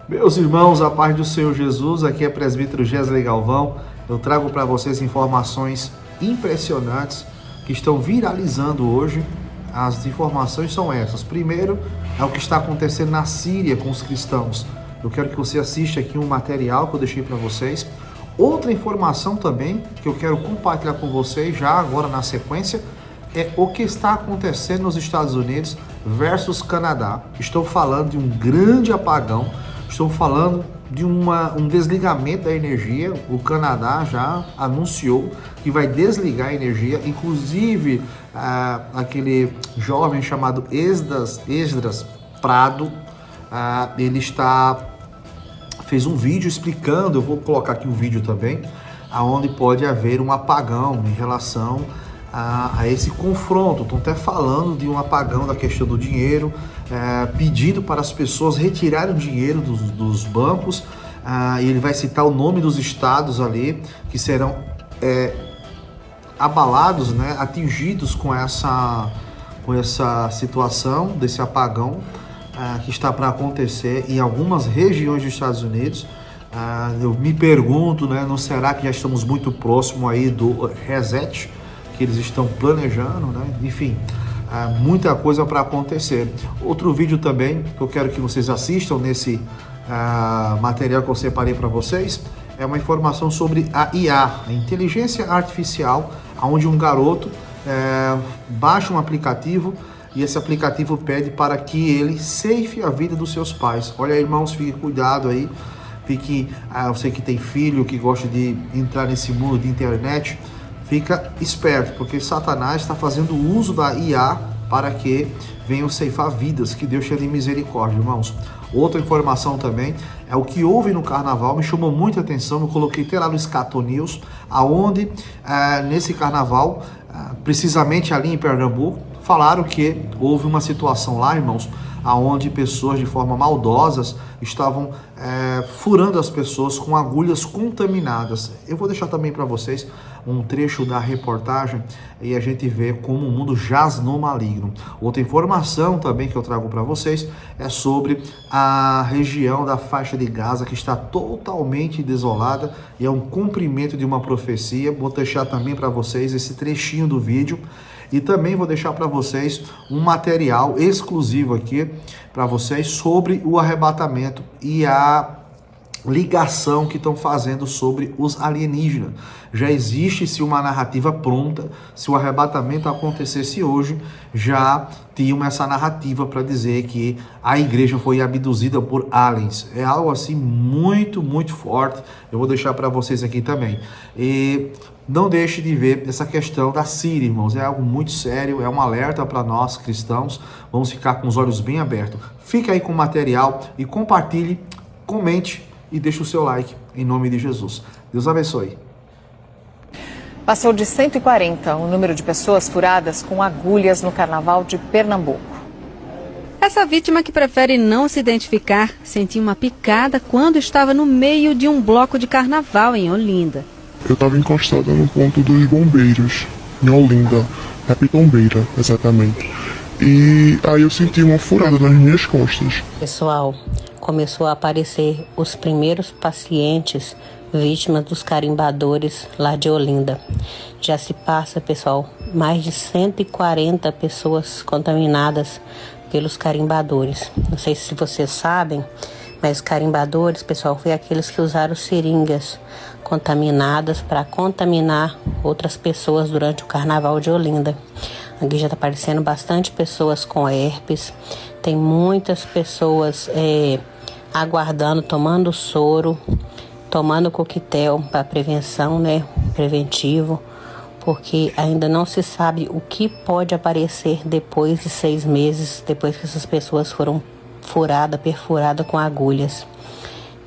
Meus irmãos, a paz do Senhor Jesus, aqui é presbítero Gesley Galvão. Eu trago para vocês informações impressionantes que estão viralizando hoje. As informações são essas. Primeiro, é o que está acontecendo na Síria com os cristãos. Eu quero que você assista aqui um material que eu deixei para vocês. Outra informação também que eu quero compartilhar com vocês já agora na sequência é o que está acontecendo nos Estados Unidos versus Canadá. Estou falando de um grande apagão. Estou falando de um desligamento da energia. O Canadá já anunciou que vai desligar a energia. Inclusive, aquele jovem chamado Esdras Prado, ele fez um vídeo explicando, eu vou colocar aqui um vídeo também, aonde pode haver um apagão em relação a esse confronto. Estão até falando de um apagão da questão do dinheiro, pedindo para as pessoas retirarem o dinheiro dos bancos, e ele vai citar o nome dos estados ali que serão abalados, né, atingidos com essa situação desse apagão que está para acontecer em algumas regiões dos Estados Unidos. Eu me pergunto, né, não será que já estamos muito próximo aí do reset que eles estão planejando, né? Enfim, muita coisa para acontecer. Outro vídeo também que eu quero que vocês assistam nesse material que eu separei para vocês é uma informação sobre a IA, a inteligência artificial, onde um garoto baixa um aplicativo e esse aplicativo pede para que ele ceife a vida dos seus pais. Olha, irmãos, fique cuidado aí. Eu sei que tem filho que gosta de entrar nesse mundo de internet. Fica esperto, porque Satanás está fazendo uso da IA para que venham ceifar vidas. Que Deus tenha misericórdia, irmãos. Outra informação também é o que houve no carnaval, me chamou muita atenção. Eu coloquei até lá no Scato News, aonde nesse carnaval, precisamente ali em Pernambuco, falaram que houve uma situação lá, irmãos, aonde pessoas de forma maldosas estavam furando as pessoas com agulhas contaminadas. Eu vou deixar também para vocês um trecho da reportagem e a gente vê como o mundo jaz no maligno. Outra informação também que eu trago para vocês é sobre a região da faixa de Gaza, que está totalmente desolada e é um cumprimento de uma profecia. Vou deixar também para vocês esse trechinho do vídeo. E também vou deixar para vocês um material exclusivo aqui para vocês sobre o arrebatamento e a ligação que estão fazendo sobre os alienígenas. Já existe-se uma narrativa pronta. Se o arrebatamento acontecesse hoje, já tinham essa narrativa para dizer que a igreja foi abduzida por aliens. É algo assim muito, muito forte. Eu vou deixar para vocês aqui também. E não deixe de ver essa questão da Síria, irmãos. É algo muito sério, é um alerta para nós cristãos. Vamos ficar com os olhos bem abertos. Fique aí com o material e compartilhe, comente e deixe o seu like, em nome de Jesus. Deus abençoe. Passou de 140 o número de pessoas furadas com agulhas no Carnaval de Pernambuco. Essa vítima, que prefere não se identificar, sentiu uma picada quando estava no meio de um bloco de carnaval em Olinda. Eu estava encostada no ponto dos bombeiros, em Olinda, na Pitombeira, exatamente. E aí eu senti uma furada nas minhas costas. Pessoal, começou a aparecer os primeiros pacientes vítimas dos carimbadores lá de Olinda. Já se passa, pessoal, mais de 140 pessoas contaminadas pelos carimbadores. Não sei se vocês sabem, mas carimbadores, pessoal, foi aqueles que usaram seringas contaminadas para contaminar outras pessoas durante o Carnaval de Olinda. Aqui já está aparecendo bastante pessoas com herpes, tem muitas pessoas aguardando, tomando soro, tomando coquetel para prevenção, né, preventivo, porque ainda não se sabe o que pode aparecer depois de 6 meses, depois que essas pessoas foram perfuradas com agulhas.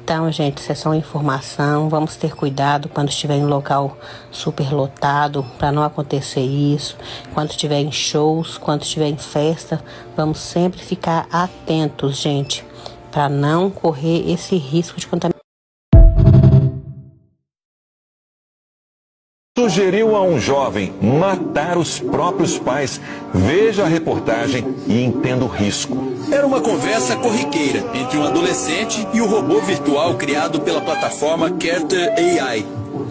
Então, gente, isso é só informação. Vamos ter cuidado quando estiver em local superlotado, para não acontecer isso. Quando estiver em shows, quando estiver em festa, vamos sempre ficar atentos, gente, para não correr esse risco de contaminação. Sugeriu a um jovem matar os próprios pais. Veja a reportagem e entenda o risco. Era uma conversa corriqueira entre um adolescente e o robô virtual criado pela plataforma Character AI.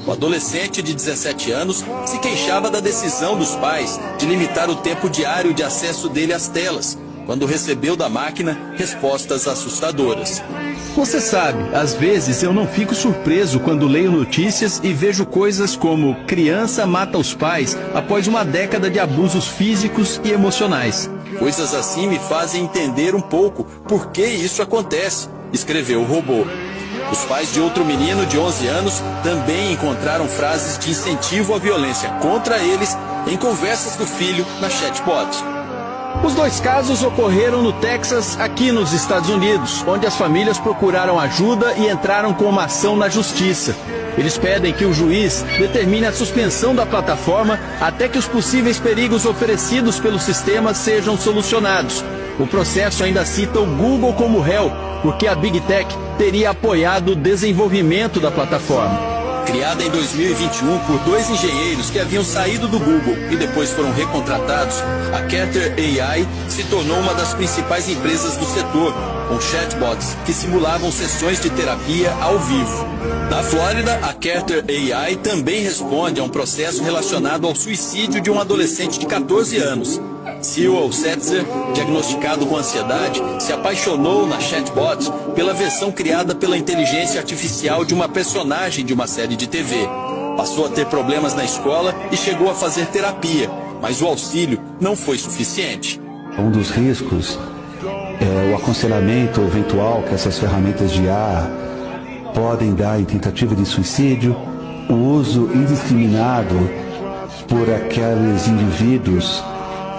O adolescente de 17 anos se queixava da decisão dos pais de limitar o tempo diário de acesso dele às telas, quando recebeu da máquina respostas assustadoras. Você sabe, às vezes eu não fico surpreso quando leio notícias e vejo coisas como criança mata os pais após uma década de abusos físicos e emocionais. Coisas assim me fazem entender um pouco por que isso acontece, escreveu o robô. Os pais de outro menino de 11 anos também encontraram frases de incentivo à violência contra eles em conversas do filho na chatbot. Os dois casos ocorreram no Texas, aqui nos Estados Unidos, onde as famílias procuraram ajuda e entraram com uma ação na justiça. Eles pedem que o juiz determine a suspensão da plataforma até que os possíveis perigos oferecidos pelo sistema sejam solucionados. O processo ainda cita o Google como réu, porque a Big Tech teria apoiado o desenvolvimento da plataforma. Criada em 2021 por 2 engenheiros que haviam saído do Google e depois foram recontratados, a Character AI se tornou uma das principais empresas do setor, com chatbots que simulavam sessões de terapia ao vivo. Na Flórida, a Character AI também responde a um processo relacionado ao suicídio de um adolescente de 14 anos. Sewell Setzer, diagnosticado com ansiedade, se apaixonou na chatbot pela versão criada pela inteligência artificial de uma personagem de uma série de TV. Passou a ter problemas na escola e chegou a fazer terapia, mas o auxílio não foi suficiente. Um dos riscos é o aconselhamento eventual que essas ferramentas de IA podem dar em tentativa de suicídio, o uso indiscriminado por aqueles indivíduos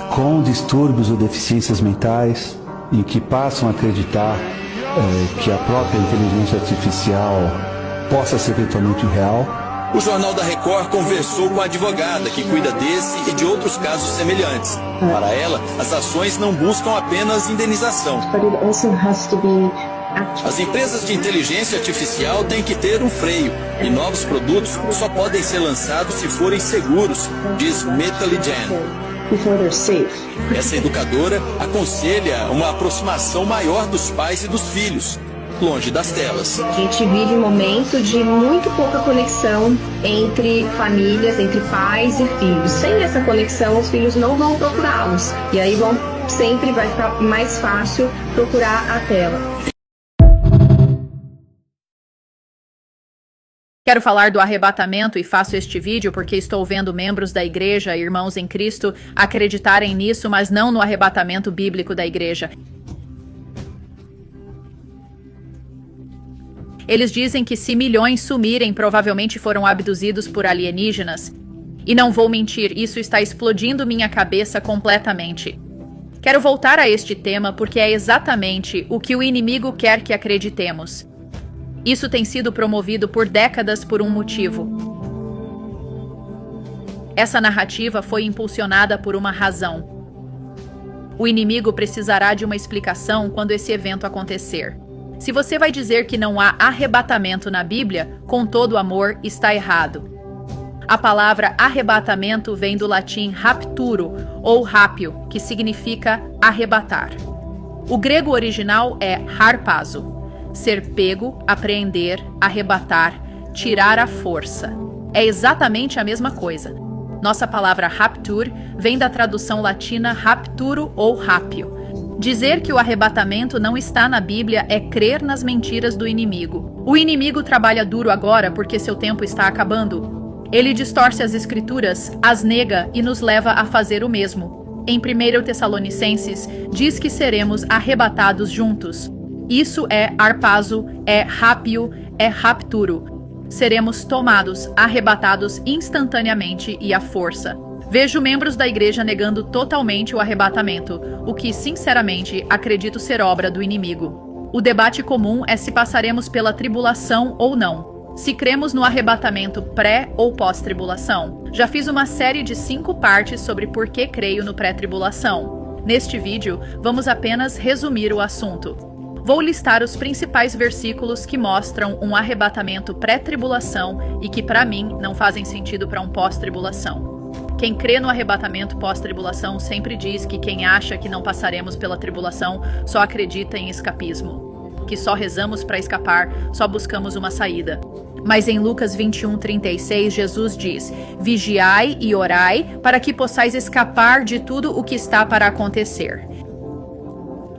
com distúrbios ou deficiências mentais e que passam a acreditar que a própria inteligência artificial possa ser eventualmente real. O Jornal da Record conversou com a advogada que cuida desse e de outros casos semelhantes. Para ela, as ações não buscam apenas indenização. As empresas de inteligência artificial têm que ter um freio e novos produtos só podem ser lançados se forem seguros, diz Metali Jan. Essa educadora aconselha uma aproximação maior dos pais e dos filhos, longe das telas. A gente vive um momento de muito pouca conexão entre famílias, entre pais e filhos. Sem essa conexão, os filhos não vão procurá-los. E aí sempre vai ficar mais fácil procurar a tela. Quero falar do arrebatamento e faço este vídeo porque estou vendo membros da igreja, irmãos em Cristo, acreditarem nisso, mas não no arrebatamento bíblico da igreja. Eles dizem que se milhões sumirem, provavelmente foram abduzidos por alienígenas. E não vou mentir, isso está explodindo minha cabeça completamente. Quero voltar a este tema porque é exatamente o que o inimigo quer que acreditemos. Isso tem sido promovido por décadas por um motivo. Essa narrativa foi impulsionada por uma razão. O inimigo precisará de uma explicação quando esse evento acontecer. Se você vai dizer que não há arrebatamento na Bíblia, com todo amor, está errado. A palavra arrebatamento vem do latim rapturo, ou rápio, que significa arrebatar. O grego original é harpazo. Ser pego, apreender, arrebatar, tirar à força. É exatamente a mesma coisa. Nossa palavra rapture vem da tradução latina rapturo ou rápio. Dizer que o arrebatamento não está na Bíblia é crer nas mentiras do inimigo. O inimigo trabalha duro agora porque seu tempo está acabando. Ele distorce as escrituras, as nega e nos leva a fazer o mesmo. Em 1 Tessalonicenses, diz que seremos arrebatados juntos. Isso é harpazo, é rápio, é rapturo. Seremos tomados, arrebatados instantaneamente e à força. Vejo membros da igreja negando totalmente o arrebatamento, o que, sinceramente, acredito ser obra do inimigo. O debate comum é se passaremos pela tribulação ou não. Se cremos no arrebatamento pré- ou pós-tribulação. Já fiz uma série de 5 partes sobre por que creio no pré-tribulação. Neste vídeo, vamos apenas resumir o assunto. Vou listar os principais versículos que mostram um arrebatamento pré-tribulação e que, para mim, não fazem sentido para um pós-tribulação. Quem crê no arrebatamento pós-tribulação sempre diz que quem acha que não passaremos pela tribulação só acredita em escapismo, que só rezamos para escapar, só buscamos uma saída. Mas em Lucas 21:36, Jesus diz: vigiai e orai para que possais escapar de tudo o que está para acontecer.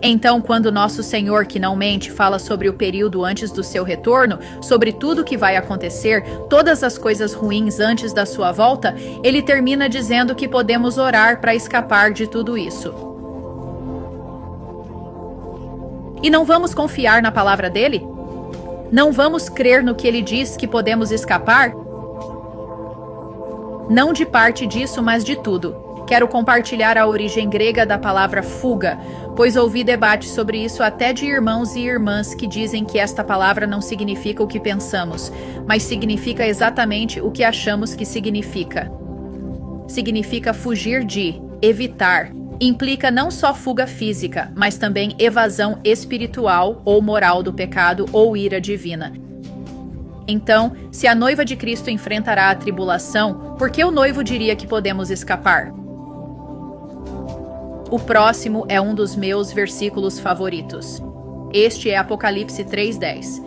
Então, quando nosso Senhor, que não mente, fala sobre o período antes do seu retorno, sobre tudo o que vai acontecer, todas as coisas ruins antes da sua volta, ele termina dizendo que podemos orar para escapar de tudo isso. E não vamos confiar na palavra dele? Não vamos crer no que ele diz que podemos escapar? Não de parte disso, mas de tudo. Quero compartilhar a origem grega da palavra fuga, pois ouvi debate sobre isso até de irmãos e irmãs que dizem que esta palavra não significa o que pensamos, mas significa exatamente o que achamos que significa. Significa fugir de, evitar. Implica não só fuga física, mas também evasão espiritual ou moral do pecado ou ira divina. Então, se a noiva de Cristo enfrentará a tribulação, por que o noivo diria que podemos escapar? O próximo é um dos meus versículos favoritos. Este é Apocalipse 3:10.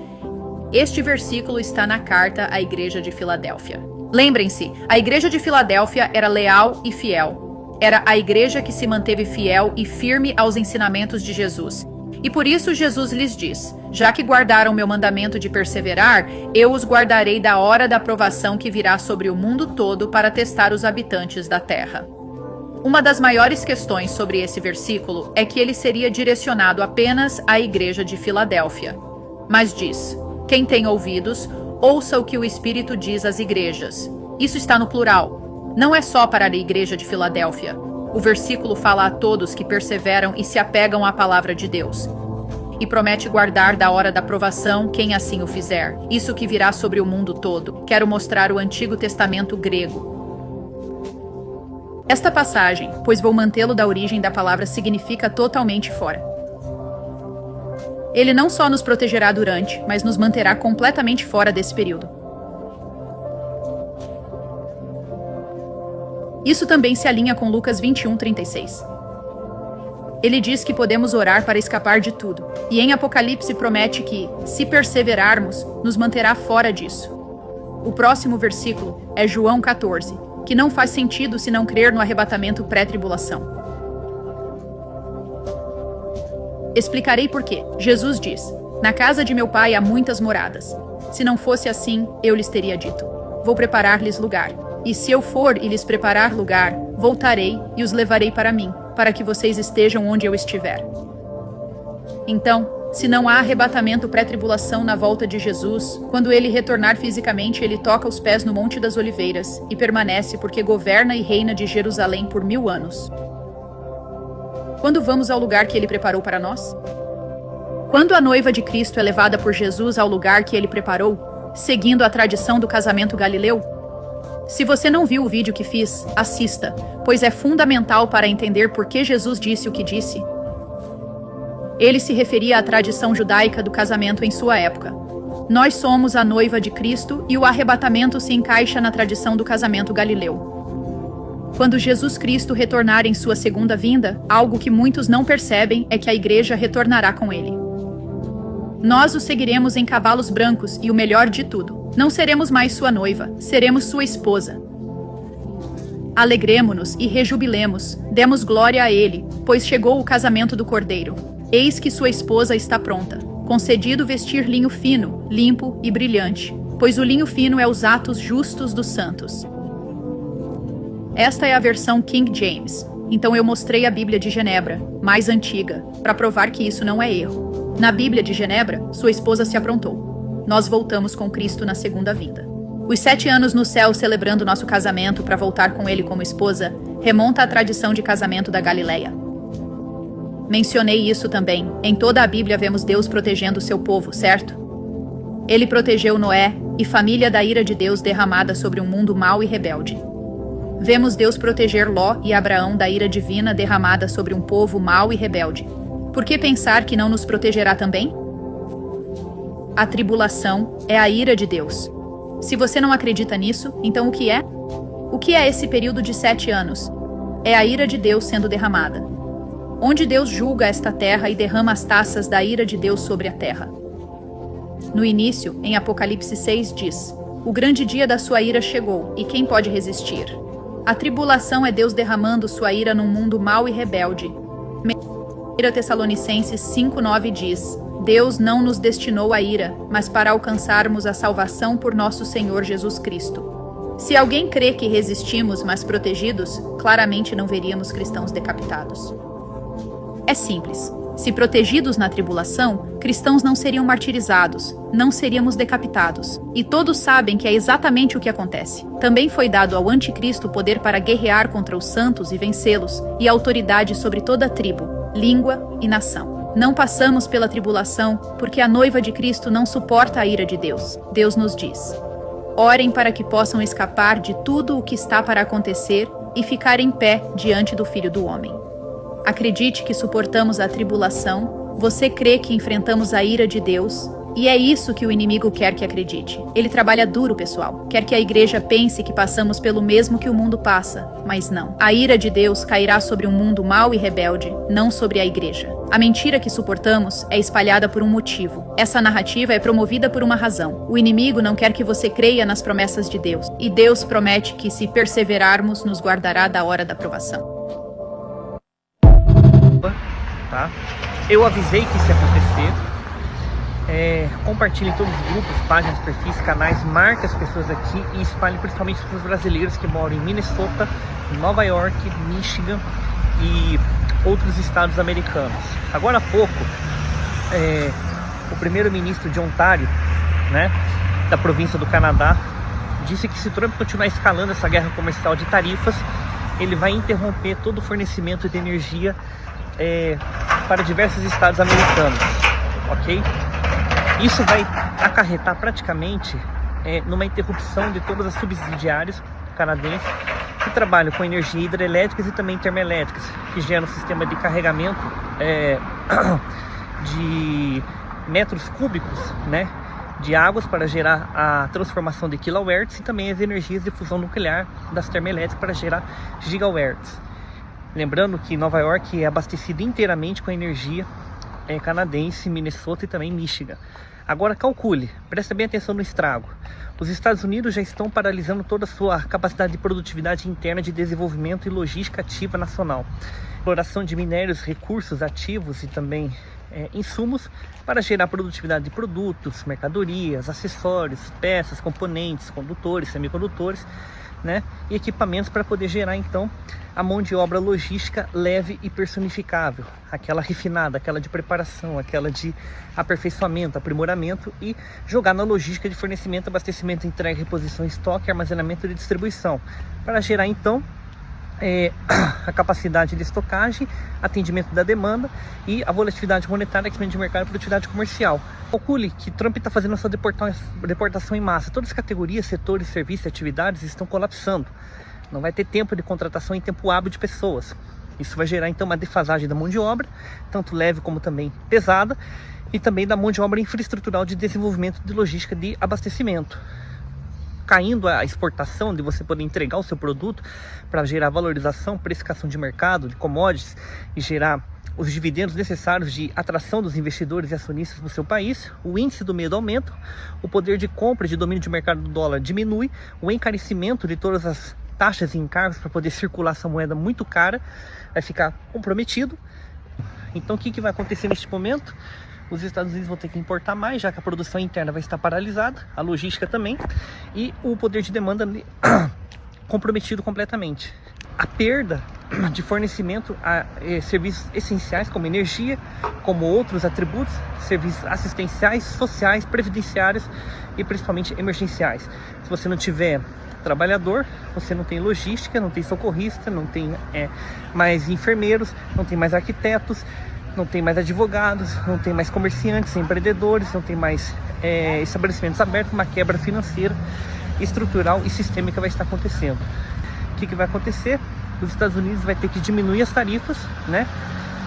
Este versículo está na carta à igreja de Filadélfia. Lembrem-se, a igreja de Filadélfia era leal e fiel. Era a igreja que se manteve fiel e firme aos ensinamentos de Jesus. E por isso Jesus lhes diz: já que guardaram meu mandamento de perseverar, eu os guardarei da hora da provação que virá sobre o mundo todo para testar os habitantes da terra. Uma das maiores questões sobre esse versículo é que ele seria direcionado apenas à igreja de Filadélfia. Mas diz: quem tem ouvidos, ouça o que o Espírito diz às igrejas. Isso está no plural. Não é só para a igreja de Filadélfia. O versículo fala a todos que perseveram e se apegam à palavra de Deus. E promete guardar da hora da provação quem assim o fizer. Isso que virá sobre o mundo todo. Quero mostrar o Antigo Testamento grego. Esta passagem, pois vou mantê-lo da origem da palavra, significa totalmente fora. Ele não só nos protegerá durante, mas nos manterá completamente fora desse período. Isso também se alinha com Lucas 21:36. Ele diz que podemos orar para escapar de tudo, e em Apocalipse promete que, se perseverarmos, nos manterá fora disso. O próximo versículo é João 14, que não faz sentido se não crer no arrebatamento pré-tribulação. Explicarei por quê. Jesus diz: na casa de meu pai há muitas moradas. Se não fosse assim, eu lhes teria dito: vou preparar-lhes lugar. E se eu for e lhes preparar lugar, voltarei e os levarei para mim, para que vocês estejam onde eu estiver. Então, se não há arrebatamento pré-tribulação na volta de Jesus, quando ele retornar fisicamente, ele toca os pés no Monte das Oliveiras e permanece porque governa e reina de Jerusalém por 1000 anos. Quando vamos ao lugar que ele preparou para nós? Quando a noiva de Cristo é levada por Jesus ao lugar que ele preparou, seguindo a tradição do casamento galileu? Se você não viu o vídeo que fiz, assista, pois é fundamental para entender por que Jesus disse o que disse. Ele se referia à tradição judaica do casamento em sua época. Nós somos a noiva de Cristo e o arrebatamento se encaixa na tradição do casamento galileu. Quando Jesus Cristo retornar em sua segunda vinda, algo que muitos não percebem é que a igreja retornará com ele. Nós o seguiremos em cavalos brancos e o melhor de tudo, não seremos mais sua noiva, seremos sua esposa. Alegremo-nos e rejubilemos, demos glória a ele, pois chegou o casamento do Cordeiro. Eis que sua esposa está pronta. Concedido vestir linho fino, limpo e brilhante, pois o linho fino é os atos justos dos santos. Esta é a versão King James, então eu mostrei a Bíblia de Genebra, mais antiga, para provar que isso não é erro. Na Bíblia de Genebra, sua esposa se aprontou. Nós voltamos com Cristo na segunda vinda. Os 7 anos no céu celebrando nosso casamento para voltar com ele como esposa, remonta à tradição de casamento da Galileia. Mencionei isso também. Em toda a Bíblia vemos Deus protegendo o seu povo, certo? Ele protegeu Noé e família da ira de Deus derramada sobre um mundo mau e rebelde. Vemos Deus proteger Ló e Abraão da ira divina derramada sobre um povo mau e rebelde. Por que pensar que não nos protegerá também? A tribulação é a ira de Deus. Se você não acredita nisso, então o que é? O que é esse período de 7 anos? É a ira de Deus sendo derramada. Onde Deus julga esta terra e derrama as taças da ira de Deus sobre a terra. No início, em Apocalipse 6 diz: o grande dia da sua ira chegou, e quem pode resistir? A tribulação é Deus derramando sua ira num mundo mau e rebelde. 1 Tessalonicenses 5:9 diz: Deus não nos destinou à ira, mas para alcançarmos a salvação por nosso Senhor Jesus Cristo. Se alguém crê que resistimos, mas protegidos, claramente não veríamos cristãos decapitados. É simples. Se protegidos na tribulação, cristãos não seriam martirizados, não seríamos decapitados. E todos sabem que é exatamente o que acontece. Também foi dado ao anticristo poder para guerrear contra os santos e vencê-los, e autoridade sobre toda a tribo, língua e nação. Não passamos pela tribulação, porque a noiva de Cristo não suporta a ira de Deus. Deus nos diz: orem para que possam escapar de tudo o que está para acontecer e ficar em pé diante do Filho do Homem. Acredite que suportamos a tribulação, você crê que enfrentamos a ira de Deus, e é isso que o inimigo quer que acredite. Ele trabalha duro, pessoal. Quer que a igreja pense que passamos pelo mesmo que o mundo passa, mas não. A ira de Deus cairá sobre um mundo mau e rebelde, não sobre a igreja. A mentira que suportamos é espalhada por um motivo. Essa narrativa é promovida por uma razão. O inimigo não quer que você creia nas promessas de Deus, e Deus promete que, se perseverarmos, nos guardará da hora da provação. Tá? Eu avisei que isso ia acontecer. Compartilhe em todos os grupos, páginas, perfis, canais, marque as pessoas aqui e espalhe principalmente para os brasileiros que moram em Minnesota, Nova York, Michigan e outros estados americanos. Agora há pouco, o primeiro-ministro de Ontário, né, da província do Canadá, disse que se Trump continuar escalando essa guerra comercial de tarifas, ele vai interromper todo o fornecimento de energia para diversos estados americanos, ok? Isso vai acarretar praticamente numa interrupção de todas as subsidiárias canadenses que trabalham com energia hidrelétricas e também termoelétricas, que geram um sistema de carregamento de metros cúbicos, né, de águas para gerar a transformação de kWh e também as energias de fusão nuclear das termoelétricas para gerar gigawatt. Lembrando que Nova York é abastecida inteiramente com a energia canadense, Minnesota e também Michigan. Agora calcule, preste bem atenção no estrago. Os Estados Unidos já estão paralisando toda a sua capacidade de produtividade interna de desenvolvimento e logística ativa nacional. Exploração de minérios, recursos ativos e também insumos para gerar produtividade de produtos, mercadorias, acessórios, peças, componentes, condutores, semicondutores, né, e equipamentos para poder gerar então a mão de obra logística leve e personificável, aquela refinada, aquela de preparação, aquela de aperfeiçoamento, aprimoramento e jogar na logística de fornecimento, abastecimento, entrega, reposição, estoque, armazenamento e distribuição, para gerar então a capacidade de estocagem, atendimento da demanda e a volatilidade monetária, crescimento de mercado e produtividade comercial. Calcule que Trump está fazendo essa deportação em massa. Todas as categorias, setores, serviços e atividades estão colapsando. Não vai ter tempo de contratação em tempo hábil de pessoas. Isso vai gerar então uma defasagem da mão de obra, tanto leve como também pesada, e também da mão de obra infraestrutural de desenvolvimento de logística de abastecimento. Caindo a exportação, de você poder entregar o seu produto para gerar valorização, precificação de mercado, de commodities e gerar os dividendos necessários de atração dos investidores e acionistas no seu país, o índice do medo aumenta, o poder de compra e de domínio de mercado do dólar diminui, o encarecimento de todas as taxas e encargos para poder circular essa moeda muito cara vai ficar comprometido. Então o que vai acontecer neste momento? Os Estados Unidos vão ter que importar mais, já que a produção interna vai estar paralisada, a logística também, e o poder de demanda comprometido completamente. A perda de fornecimento a serviços essenciais como energia, como outros atributos, serviços assistenciais, sociais, previdenciários e principalmente emergenciais. Se você não tiver trabalhador, você não tem logística, não tem socorrista, não tem mais enfermeiros, não tem mais arquitetos, não tem mais advogados, não tem mais comerciantes, empreendedores, não tem mais estabelecimentos abertos, uma quebra financeira, estrutural e sistêmica vai estar acontecendo. O que vai acontecer? Os Estados Unidos vai ter que diminuir as tarifas, né?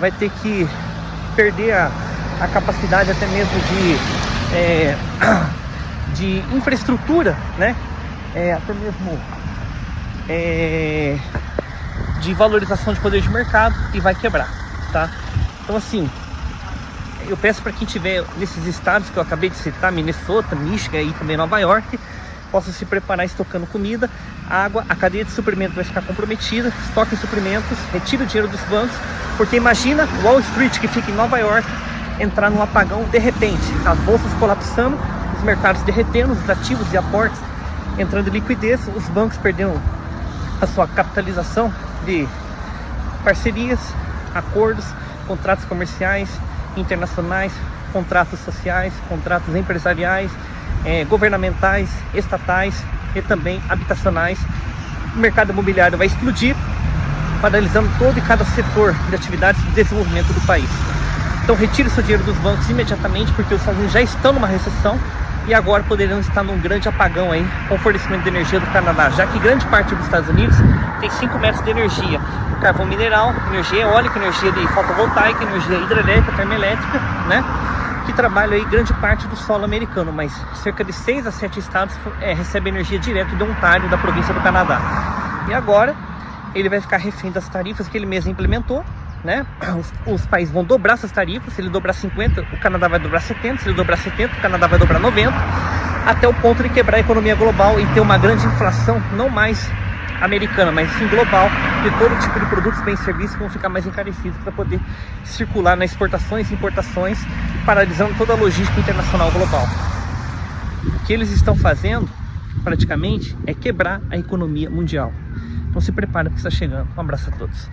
Vai ter que perder a capacidade até mesmo de infraestrutura, né? Até mesmo de valorização de poder de mercado, e vai quebrar, tá? Então assim, eu peço para quem tiver nesses estados que eu acabei de citar, Minnesota, Michigan e também Nova York, possa se preparar estocando comida, água, a cadeia de suprimento vai ficar comprometida, estoque suprimentos, retire o dinheiro dos bancos, porque imagina Wall Street, que fica em Nova York, entrar num apagão de repente, as bolsas colapsando, os mercados derretendo, os ativos e aportes entrando em liquidez, os bancos perdendo a sua capitalização de parcerias, acordos, contratos comerciais, internacionais, contratos sociais, contratos empresariais, governamentais, estatais e também habitacionais. O mercado imobiliário vai explodir, paralisando todo e cada setor de atividades de desenvolvimento do país. Então retire seu dinheiro dos bancos imediatamente, porque os Estados Unidos já estão numa recessão e agora poderão estar num grande apagão aí com o fornecimento de energia do Canadá, já que grande parte dos Estados Unidos tem 5 metros de energia: carvão mineral, energia eólica, energia de fotovoltaica, energia hidrelétrica, termoelétrica, né? Que trabalham aí grande parte do solo americano, mas cerca de 6 a 7 estados recebem energia direto de Ontário, da província do Canadá. E agora ele vai ficar refém das tarifas que ele mesmo implementou, né? Os países vão dobrar essas tarifas. Se ele dobrar 50, o Canadá vai dobrar 70. Se ele dobrar 70, o Canadá vai dobrar 90, até o ponto de quebrar a economia global e ter uma grande inflação, não mais americana, mas sim global, de todo tipo de produtos, bens e serviços que vão ficar mais encarecidos para poder circular nas exportações e importações, paralisando toda a logística internacional global. O que eles estão fazendo, praticamente, é quebrar a economia mundial. Então se prepara porque está chegando. Um abraço a todos.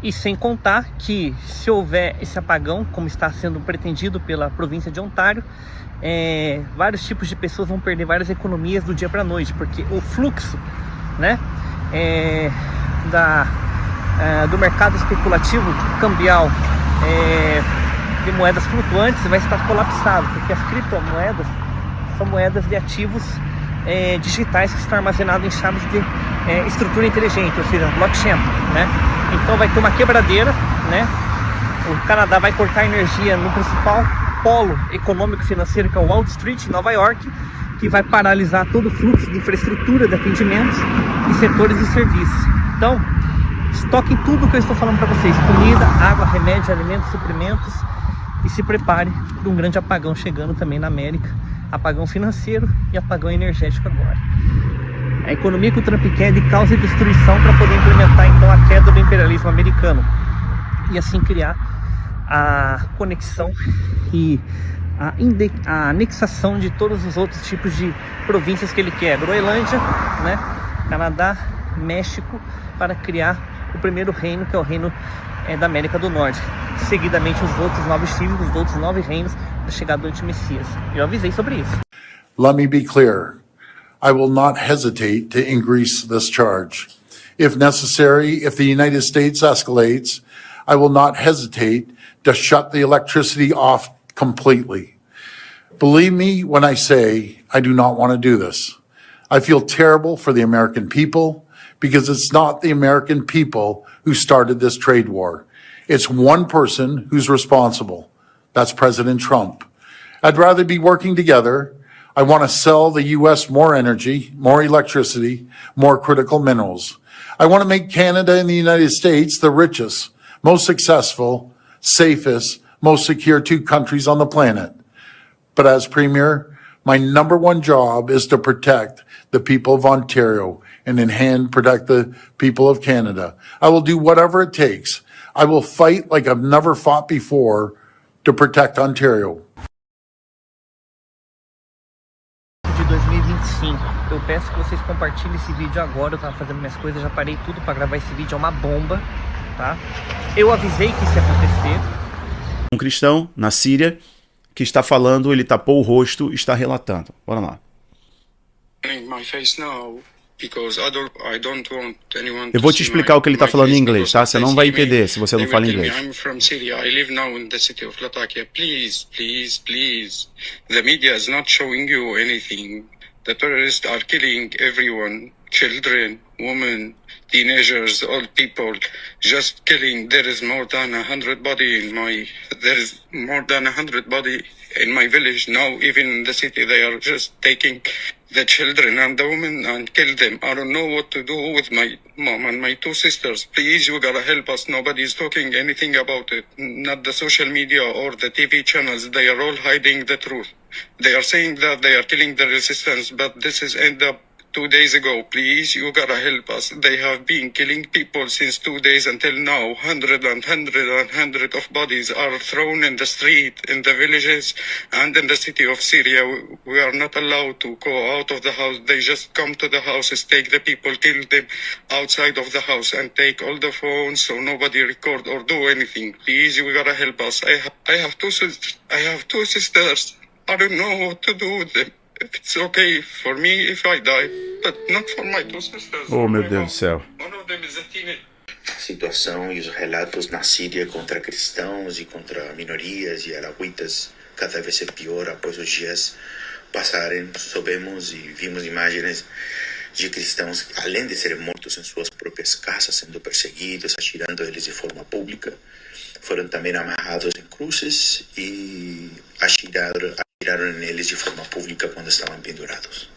E sem contar que, se houver esse apagão, como está sendo pretendido pela província de Ontário, vários tipos de pessoas vão perder várias economias do dia para a noite, porque o fluxo, né, do mercado especulativo cambial de moedas flutuantes vai estar colapsado, porque as criptomoedas são moedas de ativos digitais que estão armazenados em chaves de estrutura inteligente, ou seja, blockchain, né? Então vai ter uma quebradeira, né? O Canadá vai cortar energia no principal polo econômico financeiro, que é o Wall Street, em Nova York, que vai paralisar todo o fluxo de infraestrutura de atendimentos e setores de serviços. Então, estoquem tudo o que eu estou falando para vocês: comida, água, remédio, alimentos, suprimentos, e se prepare para um grande apagão chegando também na América. Apagão financeiro e apagão energético agora. A economia que o Trump quer é de causa e destruição para poder implementar então a queda do imperialismo americano e assim criar a conexão e a anexação de todos os outros tipos de províncias que ele quer: Groenlândia, né, Canadá, México, para criar o primeiro reino, que é o reino da América do Norte. Seguidamente os outros 9 tribos, os outros 9 reinos, da chegada do anti-Messias. Eu avisei sobre isso. Let me be clear. I will not hesitate to increase this charge. If necessary, if the United States escalates, I will not hesitate to shut the electricity off completely. Believe me when I say I do not want to do this. I feel terrible for the American people, because it's not the American people who started this trade war. It's one person who's responsible. That's President Trump. I'd rather be working together. I want to sell the U.S. more energy, more electricity, more critical minerals. I want to make Canada and the United States the richest, most successful, safest, most secure 2 countries on the planet. But as Premier, my number one job is to protect the people of Ontario and in hand protect the people of Canada. I will do whatever it takes. I will fight like I've never fought before to protect Ontario. De 2025. Eu peço que vocês compartilhem esse vídeo agora. Eu tava fazendo minhas coisas, já parei tudo para gravar esse vídeo. É uma bomba, tá? Eu avisei que isso ia acontecer. Um cristão na Síria que está falando, ele tapou o rosto, está relatando. Bora lá. Eu vou te explicar o que ele está falando em inglês, tá? Você não vai entender se você não fala inglês. I'm from Syria. I live now in the city of Latakia. Please, please, please. The media is not showing you anything. The terrorists are killing everyone. Children, women, teenagers, old people, just killing. There is more than 100 body in my village now. Even in the city, they are just taking the children and the women and kill them. I don't know what to do with my mom and my 2 sisters. Please, you gotta help us. Nobody's talking anything about it. Not the social media or the TV channels. They are all hiding the truth. They are saying that they are killing the resistance, but this is end up 2 days ago. Please, you gotta help us. They have been killing people since 2 days until now. Hundred of bodies are thrown in the street, in the villages, and in the city of Syria. We are not allowed to go out of the house. They just come to the houses, take the people, kill them outside of the house, and take all the phones so nobody record or do anything. Please, you gotta help us. I have two sisters. I don't know what to do with them. It's okay for me if I die, but not for my 2 sisters. Oh, meu Deus do céu. One of them is a teenager. A situação e os relatos na Síria contra cristãos e contra minorias e alauítas cada vez é pior após os dias passarem. Soubemos e vimos imagens de cristãos, além de serem mortos em suas próprias casas, sendo perseguidos, atirando eles de forma pública, foram também amarrados em cruzes e atiraram neles de forma pública quando estavam pendurados.